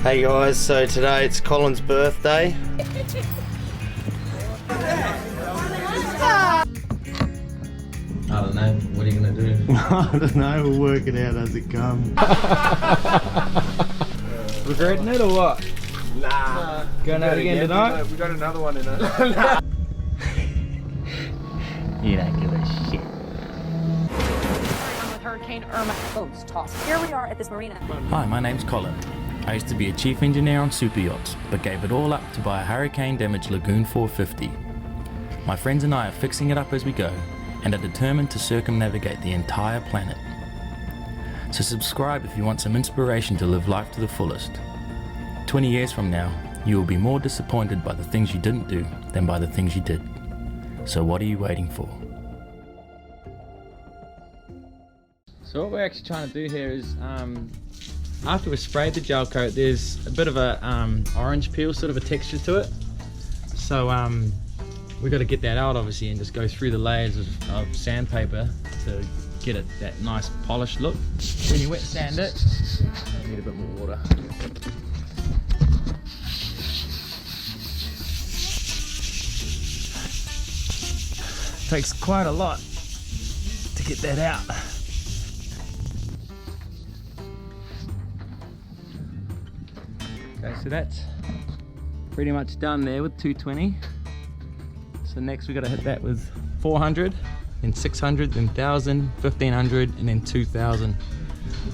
Hey guys, so today it's Colin's birthday. I don't know, what are you going to do? I don't know, we'll work it out as it comes. Regretting it or what? Nah. Going out again tonight? We got another one in it. You don't give a shit. With Hurricane Irma, boats tossed. Here we are at this marina. Hi, my name's Colin. I used to be a chief engineer on super yachts, but gave it all up to buy a hurricane-damaged Lagoon 450. My friends and I are fixing it up as we go, and are determined to circumnavigate the entire planet. So subscribe if you want some inspiration to live life to the fullest. 20 years from now, you will be more disappointed by the things you didn't do than by the things you did. So what are you waiting for? So what we're actually trying to do here is, after we've sprayed the gel coat, there's a bit of a orange peel, sort of a texture to it. So we've got to get that out obviously and just go through the layers of sandpaper to get it that nice polished look. When you wet sand it, you need a bit more water. Takes quite a lot to get that out. Okay, so that's pretty much done there with 220. So next we got to hit that with 400, then 600, then 1000, 1500, and then 2000.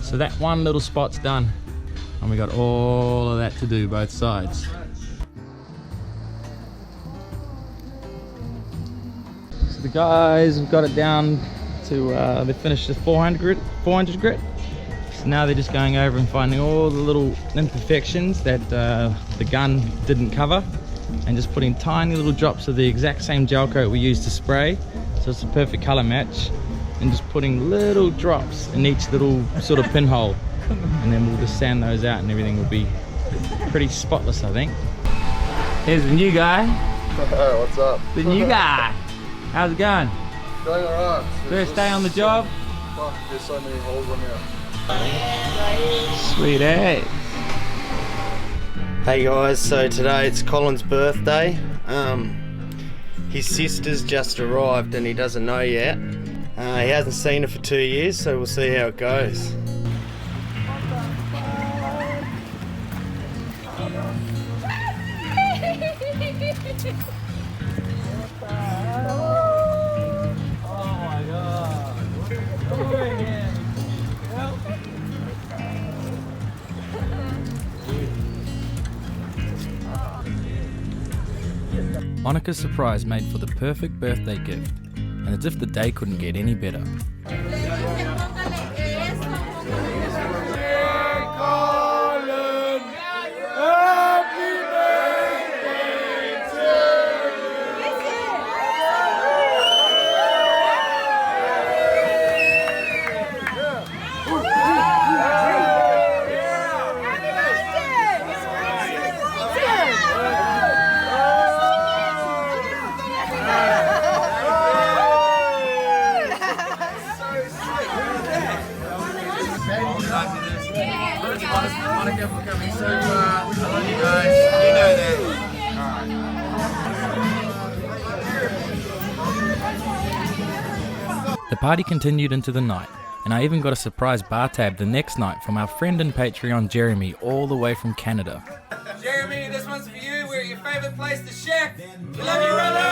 So that one little spot's done, and we got all of that to do both sides. So the guys have got it down to they finished the 400 grit. So now they're just going over and finding all the little imperfections that the gun didn't cover, and just putting tiny little drops of the exact same gel coat we used to spray, so it's a perfect color match, and just putting little drops in each little sort of pinhole, and then we'll just sand those out and everything will be pretty spotless, I think. Here's the new guy. Hey, what's up? The new guy. How's it going? Going alright. First day on the job? Fuck, there's so many holes on here. Sweet as. Hey guys, so today it's Colin's birthday. His sister's just arrived and he doesn't know yet. He hasn't seen her for 2 years, so we'll see how it goes. Monica's surprise made for the perfect birthday gift, and as if the day couldn't get any better. Monica for coming so far. I love you guys. You know that. The party continued into the night, and I even got a surprise bar tab the next night from our friend and Patreon Jeremy, all the way from Canada. Jeremy, this one's for you. We're at your favorite place, the Shack. We love you, brother.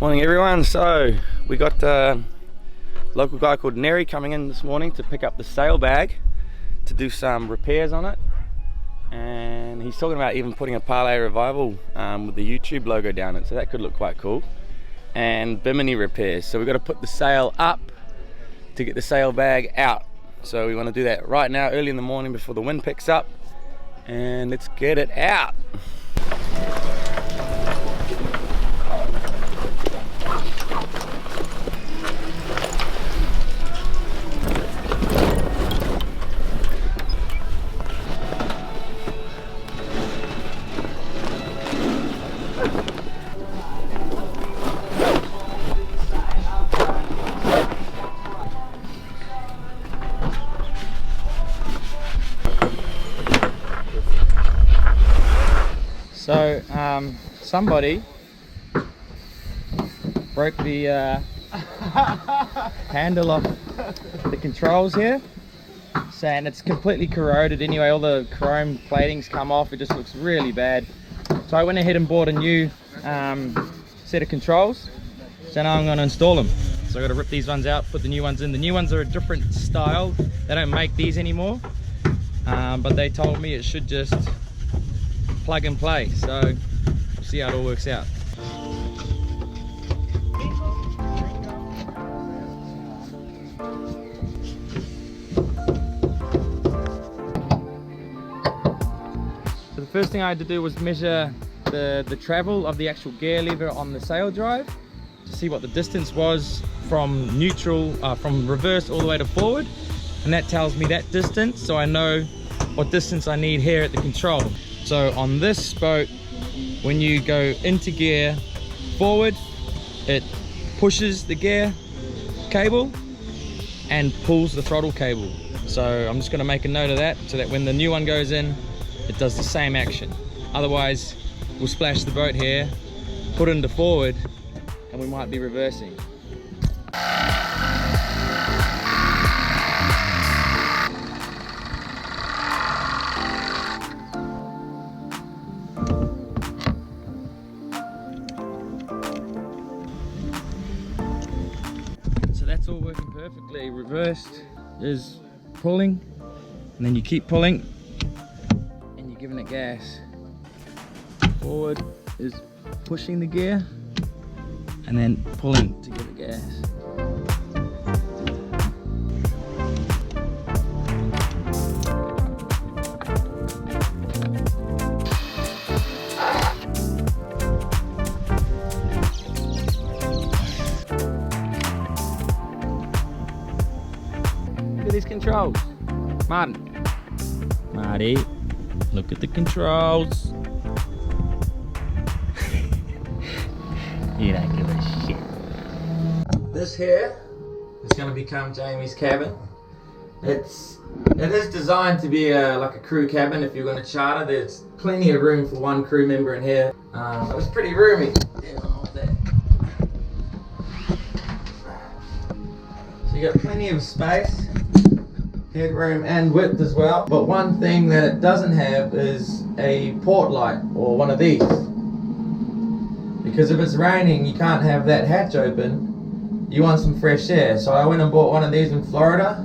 Morning everyone. So we got a local guy called Neri coming in this morning to pick up the sail bag to do some repairs on it, and he's talking about even putting a Parlay revival with the YouTube logo down it, so that could look quite cool, and bimini repairs. So we've got to put the sail up to get the sail bag out, so we want to do that right now early in the morning before the wind picks up, and let's get it out. somebody broke the handle off the controls here, so, and it's completely corroded anyway. All the chrome plating's come off. It just looks really bad. So I went ahead and bought a new set of controls. So now I'm going to install them. So I got to rip these ones out, put the new ones in. The new ones are a different style. They don't make these anymore, but they told me it should just plug and play. So we'll see how it all works out. So the first thing I had to do was measure the travel of the actual gear lever on the sail drive to see what the distance was from neutral, from reverse all the way to forward, and that tells me that distance, so I know what distance I need here at the control. So on this boat, when you go into gear forward, it pushes the gear cable and pulls the throttle cable. So I'm just going to make a note of that so that when the new one goes in, it does the same action. Otherwise we'll splash the boat here, put it into forward, and we might be reversing. So that's all working perfectly. Reversed is pulling, and then you keep pulling and you're giving it gas. Forward is pushing the gear and then pulling to give it gas. Look at these controls. Marty, look at the controls. You don't give a shit. This here is going to become Jamie's cabin. It is designed to be like a crew cabin. If you're going to charter, there's plenty of room for one crew member in here. So it's pretty roomy. So you got plenty of space, headroom and width as well. But one thing that it doesn't have is a port light or one of these. Because if it's raining, you can't have that hatch open. You want some fresh air. So I went and bought one of these in Florida,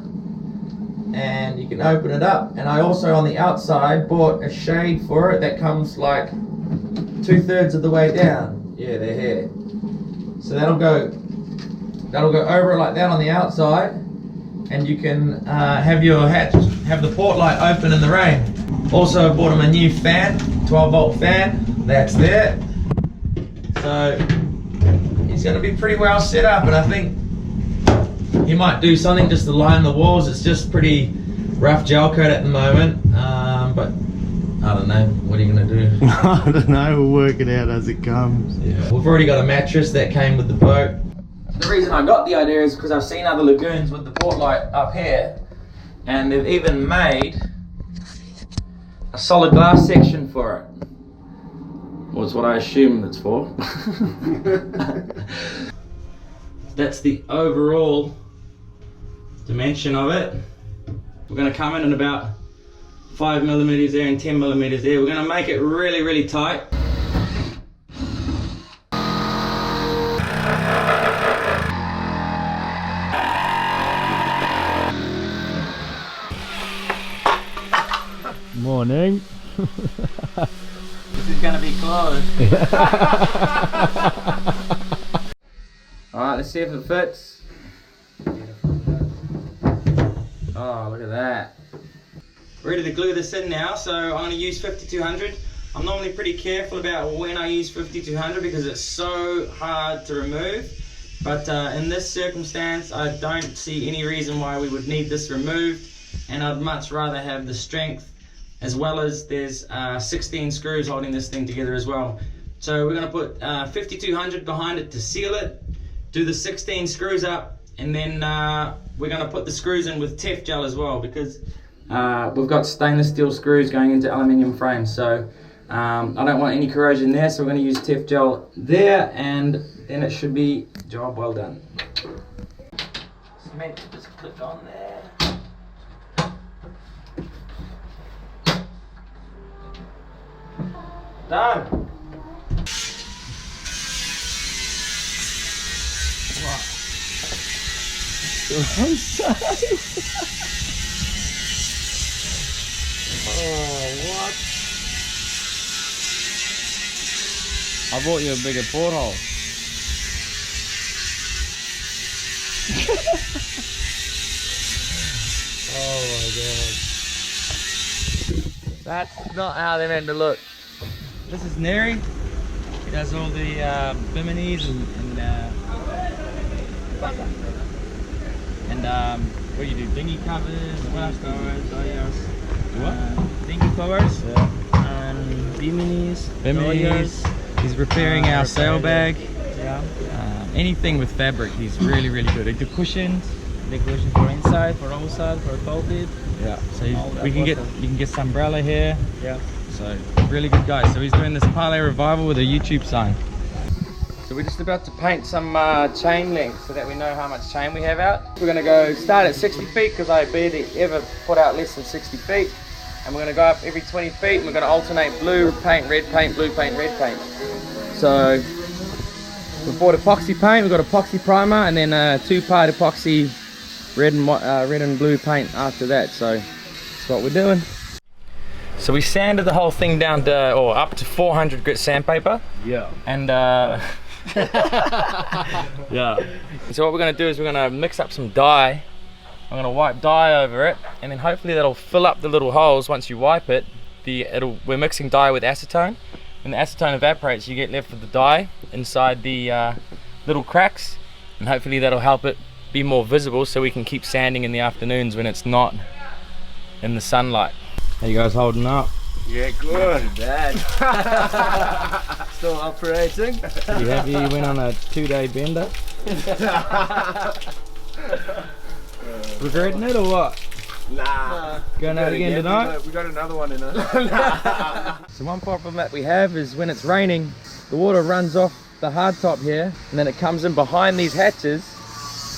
and you can open it up. And I also on the outside bought a shade for it that comes like 2/3 of the way down. Yeah, they're here. So that'll go over it like that on the outside, and you can have your hatch, have the port light open in the rain. Also I bought him a new fan, 12-volt fan. That's there. So he's going to be pretty well set up, and I think he might do something just to line the walls. It's just pretty rough gel coat at the moment, but I don't know. What are you going to do? I don't know, we'll work it out as it comes. Yeah. We've already got a mattress that came with the boat. The reason I got the idea is because I've seen other lagoons with the port light up here, and they've even made a solid glass section for it. Well, it's what I assume it's for. That's the overall dimension of it. We're going to come in at about 5mm there and 10mm there. We're going to make it really, really tight. Morning. This is going to be close. Alright, let's see if it fits. Oh, look at that. Ready to glue this in now, so I'm going to use 5200. I'm normally pretty careful about when I use 5200 because it's so hard to remove. But in this circumstance, I don't see any reason why we would need this removed. And I'd much rather have the strength, as well as there's 16 screws holding this thing together as well. So we're going to put 5200 behind it to seal it, do the 16 screws up, and then we're going to put the screws in with Tef gel as well, because we've got stainless steel screws going into aluminium frames. So I don't want any corrosion there, so we're going to use Tef gel there, and then it should be job well done. Cement just click on there. Done. Wow. I'm sorry. Oh, what? I bought you a bigger porthole. Oh my god. That's not how they meant to look. This is Neri. He does all the biminis and what do you do? Dinghy covers, what else do you do? What? Dinghy covers, and biminis. He's repairing our sail bag. Yeah. Anything with fabric, he's really good. The cushions. The cushion for inside, for outside, for top bit. Yeah. So you can get some umbrella here. Yeah. So really good guy. So he's doing this Parlay revival with a YouTube sign. So we're just about to paint some chain length so that we know how much chain we have out. We're going to go start at 60 feet because I barely ever put out less than 60 feet. And we're going to go up every 20 feet and we're going to alternate blue paint, red paint, blue paint, red paint. So we bought epoxy paint, we've got epoxy primer, and then 2-part epoxy red and blue paint after that. So that's what we're doing. So we sanded the whole thing down to, or up to 400 grit sandpaper. Yeah. And yeah. So what we're going to do is we're going to mix up some dye. I'm going to wipe dye over it, and then hopefully that'll fill up the little holes. Once you wipe it, we're mixing dye with acetone. When the acetone evaporates, you get left with the dye inside the little cracks, and hopefully that'll help it be more visible so we can keep sanding in the afternoons when it's not in the sunlight. How you guys holding up? Yeah, good. Bad. Still operating. You happy you went on a 2-day bender? Regretting it or what? Nah. Going out again tonight? We got another one in us. So one problem that we have is when it's raining, the water runs off the hardtop here, and then it comes in behind these hatches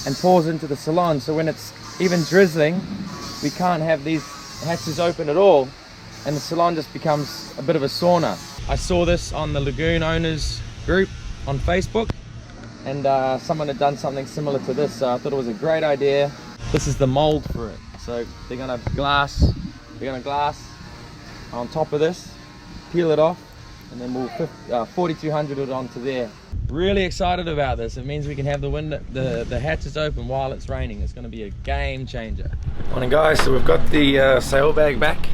and pours into the salon. So when it's even drizzling, we can't have these hatches open at all, and the salon just becomes a bit of a sauna. I saw this on the Lagoon owners group on Facebook, and someone had done something similar to this, so I thought it was a great idea. This is the mold for it. So they're gonna glass on top of this, peel it off, and then we'll 4200 it onto there. Really excited about this. It means we can have the hatches open while it's raining. It's going to be a game changer. Morning guys, so we've got the sail bag back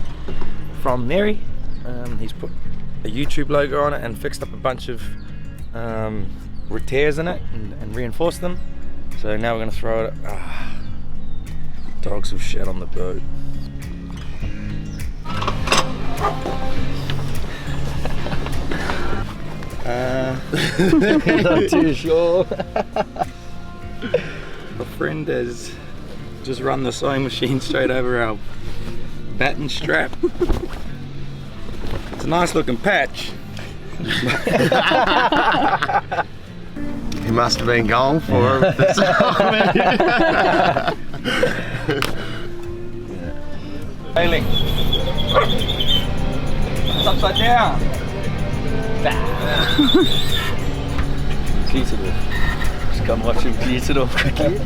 from Neri. He's put a YouTube logo on it and fixed up a bunch of tears in it and reinforced them. So now we're going to throw it. Dogs have shed on the boat. Not too sure. My friend has just run the sewing machine straight over our batten strap. It's a nice looking patch. He must have been gone for this Failing. It's upside down. Beautiful. Just come watch him beat it off quickly.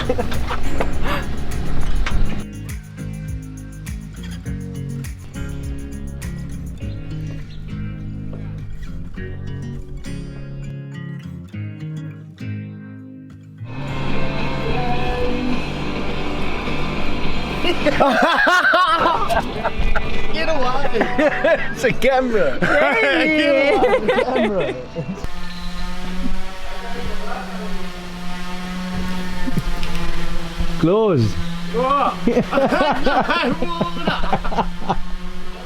Get away! It's a camera. Get away! Camera. Close. Oh.